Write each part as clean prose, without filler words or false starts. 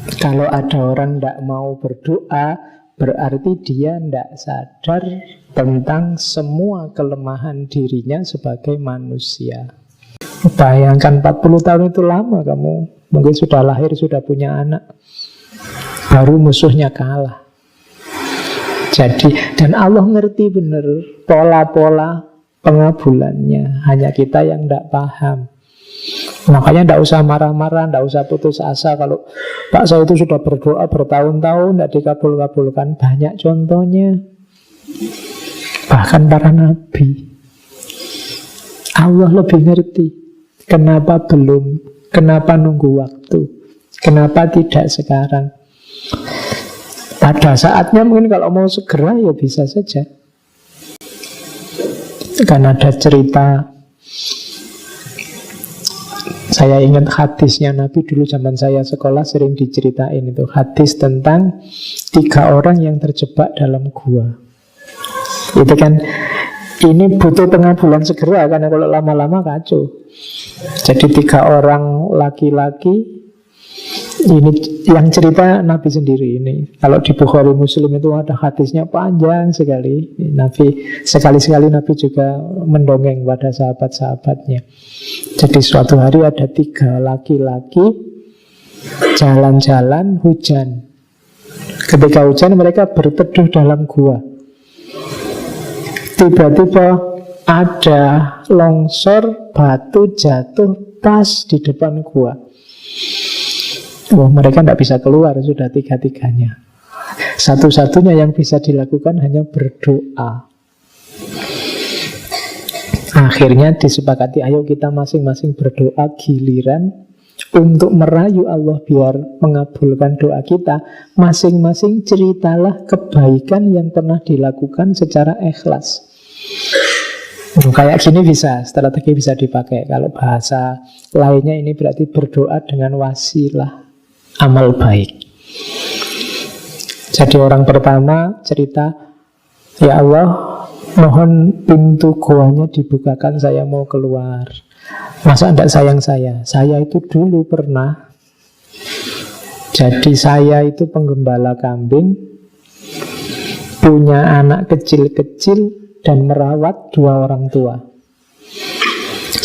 Kalau ada orang tidak mau berdoa, berarti dia tidak sadar tentang semua kelemahan dirinya sebagai manusia. Bayangkan 40 tahun itu lama, kamu mungkin sudah lahir, sudah punya anak, baru musuhnya kalah. Jadi, dan Allah ngerti benar pola-pola pengabulannya, hanya kita yang tidak paham. Makanya tidak usah marah-marah, tidak usah putus asa. Kalau Pak saya itu sudah berdoa bertahun-tahun tidak dikabul-kabulkan, banyak contohnya. Bahkan para nabi. Allah lebih ngerti kenapa belum, kenapa nunggu waktu, kenapa tidak sekarang. Pada saatnya mungkin kalau mau segera ya bisa saja. Kan ada cerita, saya ingat hadisnya Nabi dulu zaman saya sekolah sering diceritain itu. Hadis tentang 3 orang yang terjebak dalam gua. Itu kan, ini butuh pengabulan segera, karena kalau lama-lama kacau. Jadi 3 orang laki-laki. Ini yang cerita Nabi sendiri ini. Kalau di Bukhari Muslim itu ada hadisnya panjang sekali. Nabi sekali-sekali Nabi juga mendongeng pada sahabat-sahabatnya. Jadi suatu hari ada 3 laki-laki jalan-jalan hujan. Ketika hujan mereka berteduh dalam gua. Tiba-tiba ada longsor, batu jatuh pas di depan gua. Mereka tidak bisa keluar, sudah 3-3-nya. Satu-satunya yang bisa dilakukan hanya berdoa. Akhirnya disepakati, ayo kita masing-masing berdoa giliran untuk merayu Allah biar mengabulkan doa kita. Masing-masing ceritalah kebaikan yang pernah dilakukan secara ikhlas. Kayak gini bisa, strategi bisa dipakai. Kalau bahasa lainnya ini berarti berdoa dengan wasilah amal baik. Jadi orang pertama cerita, ya Allah, mohon pintu goanya dibukakan, saya mau keluar. Masa tidak sayang saya? Saya itu dulu pernah, jadi saya itu penggembala kambing, punya anak kecil-kecil dan merawat 2 orang tua.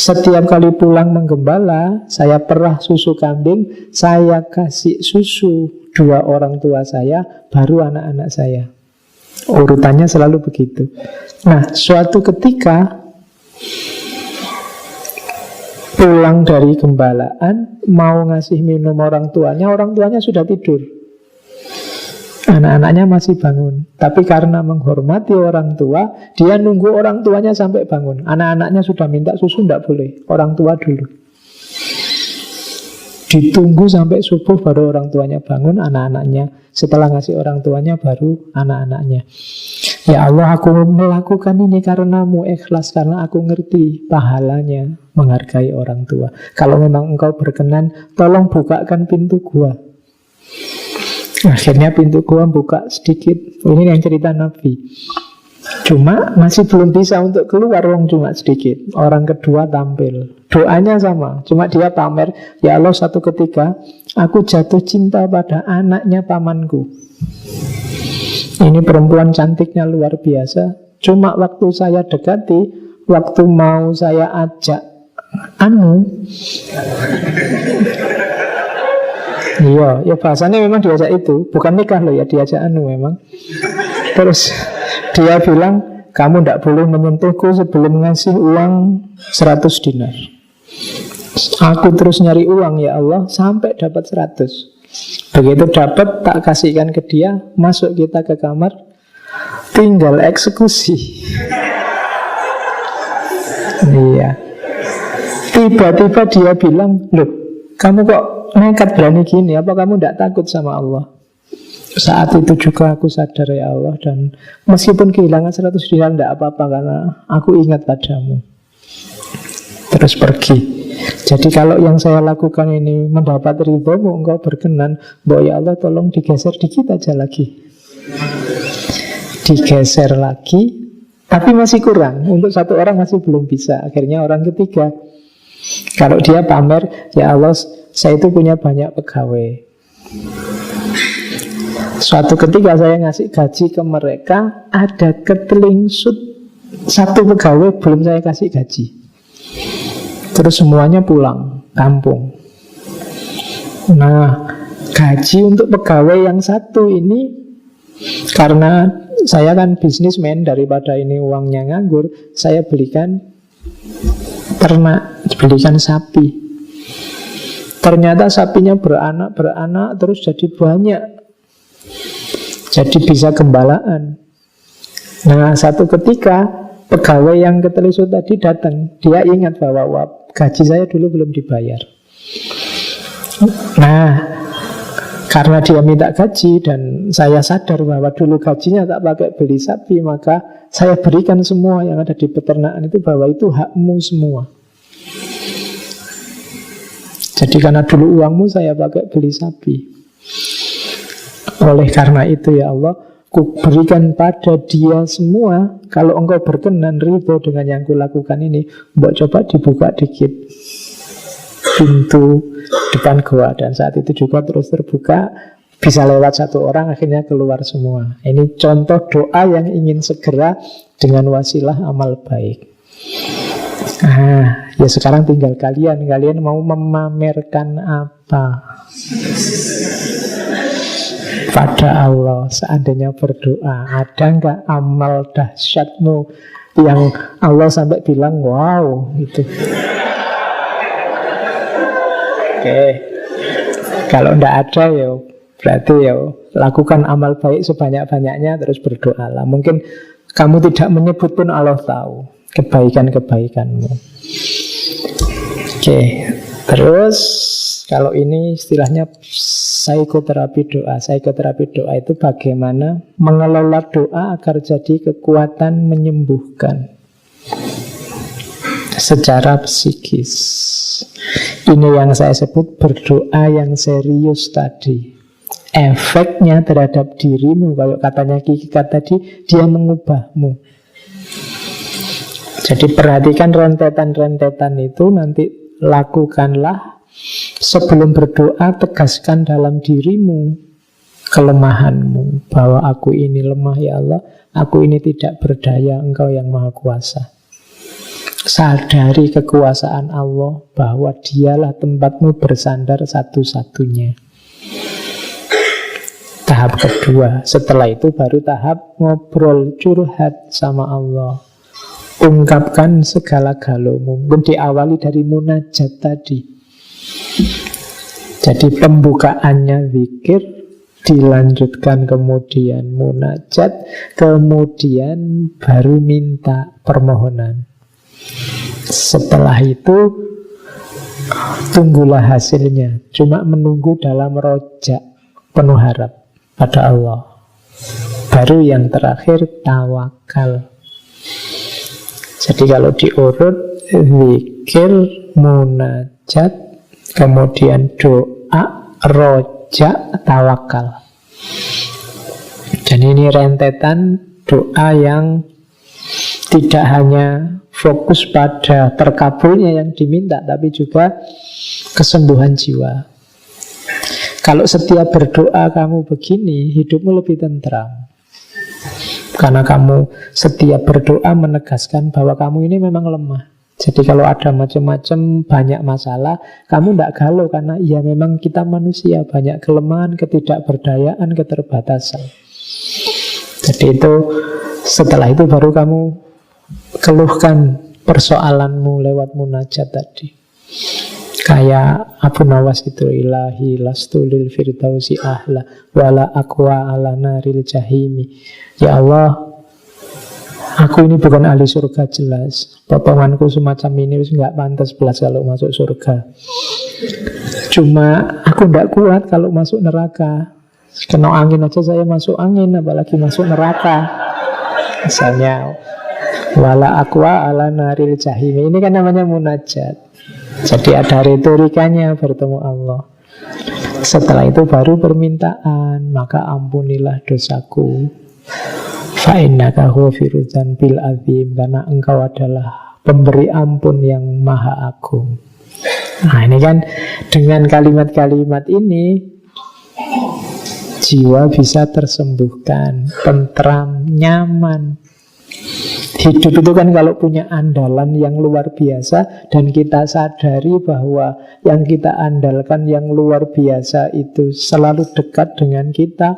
Setiap kali pulang menggembala, saya perah susu kambing, saya kasih susu 2 orang tua saya, baru anak-anak saya. Urutannya selalu begitu. Nah, suatu ketika pulang dari gembalaan, mau ngasih minum orang tuanya sudah tidur. Anak-anaknya masih bangun. Tapi karena menghormati orang tua, dia nunggu orang tuanya sampai bangun. Anak-anaknya sudah minta susu, tidak boleh. Orang tua dulu. Ditunggu sampai subuh baru orang tuanya bangun, anak-anaknya. Setelah ngasih orang tuanya baru anak-anaknya. Ya Allah, aku melakukan ini karenamu, ikhlas, karena aku ngerti pahalanya menghargai orang tua. Kalau memang engkau berkenan, tolong bukakan pintu gua. Akhirnya pintu gua buka sedikit. Ini yang cerita Nabi. Cuma masih belum bisa untuk keluar, wong cuma sedikit. Orang kedua tampil. Doanya sama, cuma dia pamer, ya Allah, satu ketika aku jatuh cinta pada anaknya pamanku. Ini perempuan cantiknya luar biasa. Cuma waktu saya dekati, waktu mau saya ajak iya, ya bahasanya memang diajak itu, bukan nikah loh ya, diajak memang. Terus dia bilang, kamu tidak boleh menyentuhku sebelum ngasih uang 100 dinar. Aku terus nyari uang, ya Allah, sampai dapat 100. Begitu dapat, tak kasihkan ke dia, masuk kita ke kamar, tinggal eksekusi. Iya. Tiba-tiba dia bilang, loh, kamu kok nekat berani gini, apa kamu tidak takut sama Allah? Saat itu juga aku sadar, ya Allah, dan meskipun kehilangan 100 dinar tidak apa-apa, karena aku ingat padamu. Terus pergi. Jadi kalau yang saya lakukan ini mendapat ridhomu, engkau berkenan, bahwa ya Allah tolong digeser dikit aja lagi. Digeser lagi, tapi masih kurang. Untuk 1 orang masih belum bisa. Akhirnya orang ketiga, kalau dia pamer, ya Allah, saya itu punya banyak pegawai. Suatu ketika saya ngasih gaji ke mereka, ada ketelingsut satu pegawai belum saya kasih gaji. Terus semuanya pulang kampung. Nah, gaji untuk pegawai yang satu ini, karena saya kan bisnismen, daripada ini uangnya nganggur, saya belikan ternak, belikan sapi. Ternyata sapinya beranak, terus jadi banyak. Jadi bisa gembalaan. Nah, satu ketika pegawai yang ketelisut tadi datang. Dia ingat bahwa gaji saya dulu belum dibayar. Nah, karena dia minta gaji dan saya sadar bahwa dulu gajinya tak pakai beli sapi, maka saya berikan semua yang ada di peternakan itu, bahwa itu hakmu semua. Jadi karena dulu uangmu saya pakai beli sapi. Oleh karena itu ya Allah, ku berikan pada dia semua. Kalau engkau berkenan ridho dengan yang kulakukan ini, mbok coba dibuka dikit pintu depan goa. Dan saat itu juga terus terbuka, bisa lewat satu orang, akhirnya keluar semua. Ini contoh doa yang ingin segera dengan wasilah amal baik. Ya sekarang tinggal kalian mau memamerkan apa pada Allah seandainya berdoa? Ada nggak amal dahsyatmu yang Allah sampai bilang wow itu? Oke. Kalau nggak ada ya berarti ya lakukan amal baik sebanyak-banyaknya, terus berdoalah. Mungkin kamu tidak menyebut pun Allah tahu kebaikan-kebaikanmu. Oke. Terus kalau ini istilahnya psikoterapi doa. Psikoterapi doa itu bagaimana mengelola doa agar jadi kekuatan menyembuhkan secara psikis. Ini yang saya sebut berdoa yang serius tadi. Efeknya terhadap dirimu, kalau katanya Kiki tadi, dia mengubahmu. Jadi perhatikan rentetan-rentetan itu, nanti lakukanlah. Sebelum berdoa, tegaskan dalam dirimu kelemahanmu, bahwa aku ini lemah ya Allah, aku ini tidak berdaya, Engkau yang Maha Kuasa. Sadari kekuasaan Allah, bahwa dialah tempatmu bersandar satu-satunya. Tahap kedua, setelah itu baru tahap ngobrol, curhat sama Allah. Ungkapkan segala galumu. Mungkin diawali dari munajat tadi. Jadi pembukaannya zikir, dilanjutkan kemudian munajat, kemudian baru minta permohonan. Setelah itu tunggulah hasilnya. Cuma menunggu dalam rojak, penuh harap pada Allah. Baru yang terakhir tawakal. Jadi kalau diurut, zikir, munajat, kemudian doa, rojak, tawakal. Dan ini rentetan doa yang tidak hanya fokus pada terkabulnya yang diminta, tapi juga kesembuhan jiwa. Kalau setiap berdoa kamu begini, hidupmu lebih tentram. Karena kamu setiap berdoa menegaskan bahwa kamu ini memang lemah. Jadi kalau ada macam-macam banyak masalah, kamu tidak galau, karena ya memang kita manusia, banyak kelemahan, ketidakberdayaan, keterbatasan. Jadi itu, setelah itu baru kamu keluhkan persoalanmu lewat munajat tadi. Kayak Abu Nawas itu, ilahi lastu lil firdausi ahla wala aqwa ala naril jahimi. Ya Allah, aku ini bukan ahli surga jelas. Potonganku semacam ini wis nggak pantas belas kalau masuk surga. Cuma aku tidak kuat kalau masuk neraka. Kena angin aja saya masuk angin, apalagi masuk neraka. Misalnya wala aqwa ala naril jahimi. Ini kan namanya munajat. Jadi ada retorikanya bertemu Allah. Setelah itu baru permintaan, maka ampunilah dosaku. Fa'innaka ghafirudz dzambil azim, karena engkau adalah pemberi ampun yang maha agung. Nah ini kan dengan kalimat-kalimat ini jiwa bisa tersembuhkan, tentram, nyaman. Hidup itu kan kalau punya andalan yang luar biasa dan kita sadari bahwa yang kita andalkan yang luar biasa itu selalu dekat dengan kita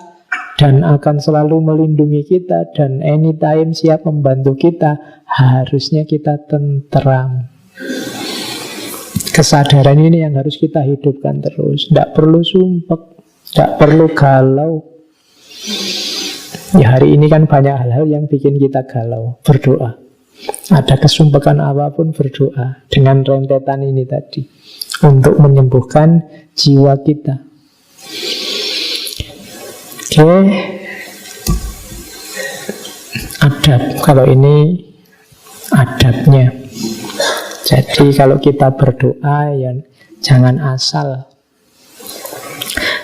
dan akan selalu melindungi kita dan anytime siap membantu kita, harusnya kita tentram. Kesadaran ini yang harus kita hidupkan terus. Tidak perlu sumpek, tidak perlu galau. Ya hari ini kan banyak hal-hal yang bikin kita galau. Berdoa. Ada kesumpekan apapun berdoa. Dengan rentetan ini tadi. Untuk menyembuhkan jiwa kita. Oke. Adab. Kalau ini adabnya. Jadi kalau kita berdoa ya jangan asal.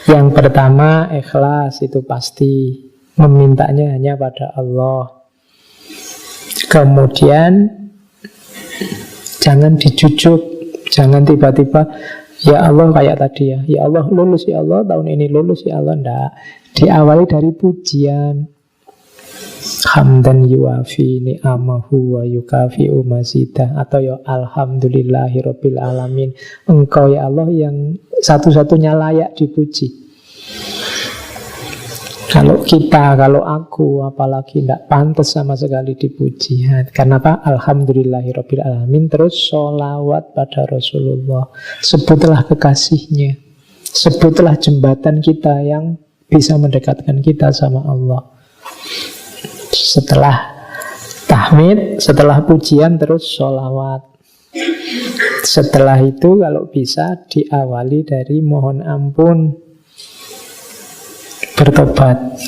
Yang pertama ikhlas, itu pasti. Memintanya hanya pada Allah. Kemudian jangan dijujuk, jangan tiba-tiba ya Allah kayak tadi ya Allah lulus ya Allah, tahun ini lulus ya Allah. Enggak, diawali dari pujian. Hamdan yuwafi ni'amahu wa yukafi'u mazidah. Atau ya alhamdulillahirabbil alamin. Engkau ya Allah yang satu-satunya layak dipuji. Kalau kita, kalau aku, apalagi tidak pantas sama sekali dipuji. Karena apa? Alhamdulillahirabbil alamin. Terus sholawat pada Rasulullah. Sebutlah kekasihnya. Sebutlah jembatan kita yang bisa mendekatkan kita sama Allah. Setelah tahmid, setelah pujian, terus sholawat. Setelah itu kalau bisa diawali dari mohon ampun, bertobat.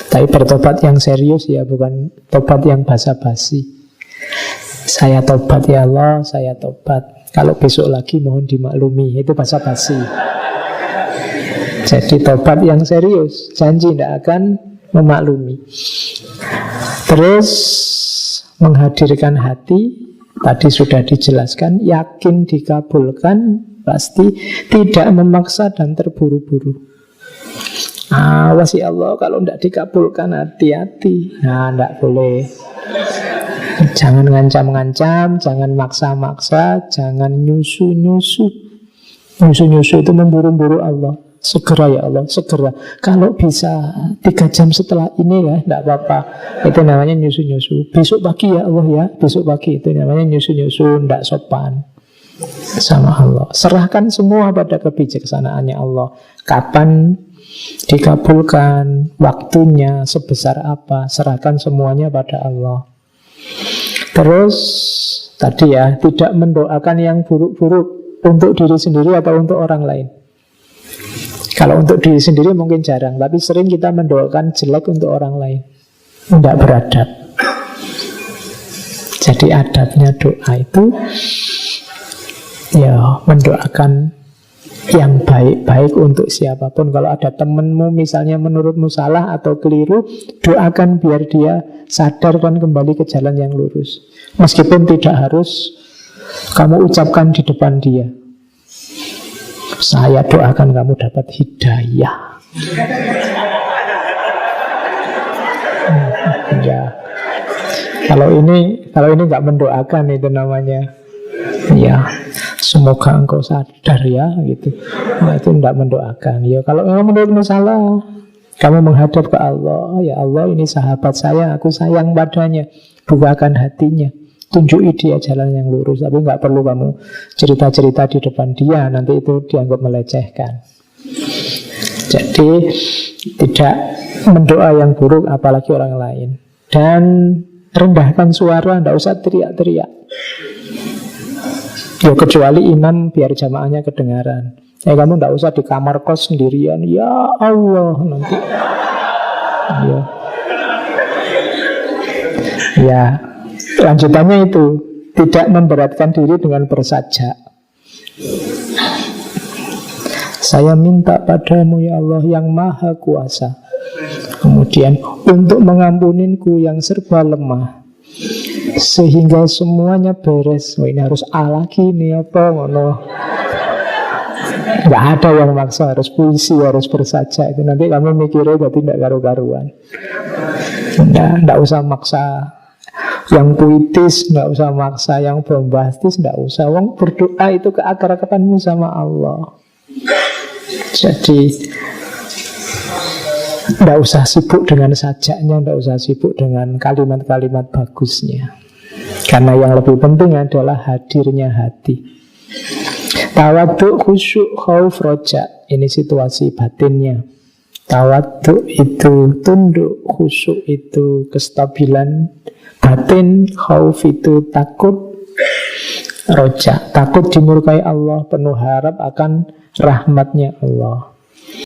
Tapi bertobat yang serius ya, bukan tobat yang basa-basi. Saya tobat ya Allah, saya tobat. Kalau besok lagi mohon dimaklumi, itu basa-basi. Jadi tobat yang serius, janji tidak akan memaklumi. Terus menghadirkan hati, tadi sudah dijelaskan, yakin dikabulkan, pasti tidak memaksa dan terburu-buru. Awas ya Allah, kalau tidak dikabulkan hati-hati. Nah, tidak boleh. Jangan ngancam-ngancam, jangan maksa-maksa, jangan nyusu-nyusu. Nyusu-nyusu itu memburu-buru Allah. Segera ya Allah, segera. Kalau bisa 3 jam setelah ini ya, tidak apa-apa. Itu namanya nyusu-nyusu. Besok pagi ya Allah ya, besok pagi. Itu namanya nyusu-nyusu, tidak sopan sama Allah. Serahkan semua pada kebijaksanaannya Allah. Kapan dikabulkan, waktunya sebesar apa, serahkan semuanya pada Allah. Terus tadi ya, tidak mendoakan yang buruk-buruk untuk diri sendiri atau untuk orang lain. Kalau untuk diri sendiri mungkin jarang, tapi sering kita mendoakan jelek untuk orang lain. Tidak beradab. Jadi adabnya doa itu ya mendoakan yang baik-baik untuk siapapun. Kalau ada temanmu misalnya menurutmu salah atau keliru, doakan biar dia sadar dan kembali ke jalan yang lurus. Meskipun tidak harus kamu ucapkan di depan dia. Saya doakan kamu dapat hidayah. Ya. Kalau ini nggak mendoakan, itu namanya ya semoga engkau sadar ya gitu. Nah, itu tidak mendoakan. Ya kalau kamu menurutmu salah, kamu menghadap ke Allah. Ya Allah, ini sahabat saya, aku sayang padanya. Bukakan hatinya, tunjuki dia jalan yang lurus. Tapi nggak perlu kamu cerita-cerita di depan dia, nanti itu dianggap melecehkan. Jadi tidak mendoa yang buruk apalagi orang lain. Dan rendahkan suara, tidak usah teriak-teriak. Ya kecuali imam biar jamaahnya kedengaran. Kamu tidak usah di kamar kos sendirian. Ya Allah, nanti ya lanjutannya itu tidak memberatkan diri dengan bersajak. Saya minta padamu ya Allah yang maha kuasa. Kemudian untuk mengampuninku yang serba lemah, sehingga semuanya beres. Oh, ini harus A lagi nih apa ngono. Nggak ada yang maksa harus puisi, harus bersaja. Itu nanti kamu mikirnya jadi tidak karu-karuan. Nggak usah maksa yang puitis, nggak usah maksa yang bombastis, nggak usah. Wong berdoa itu keakrabanmu sama Allah. Jadi nggak usah sibuk dengan sajaknya, nggak usah sibuk dengan kalimat-kalimat bagusnya. Karena yang lebih penting adalah hadirnya hati. Tawaduk, khusyuk, khauf, roja. Ini situasi batinnya. Tawaduk itu tunduk, khusyuk itu kestabilan batin, khauf itu takut, roja takut dimurkai Allah, penuh harap akan rahmatnya Allah.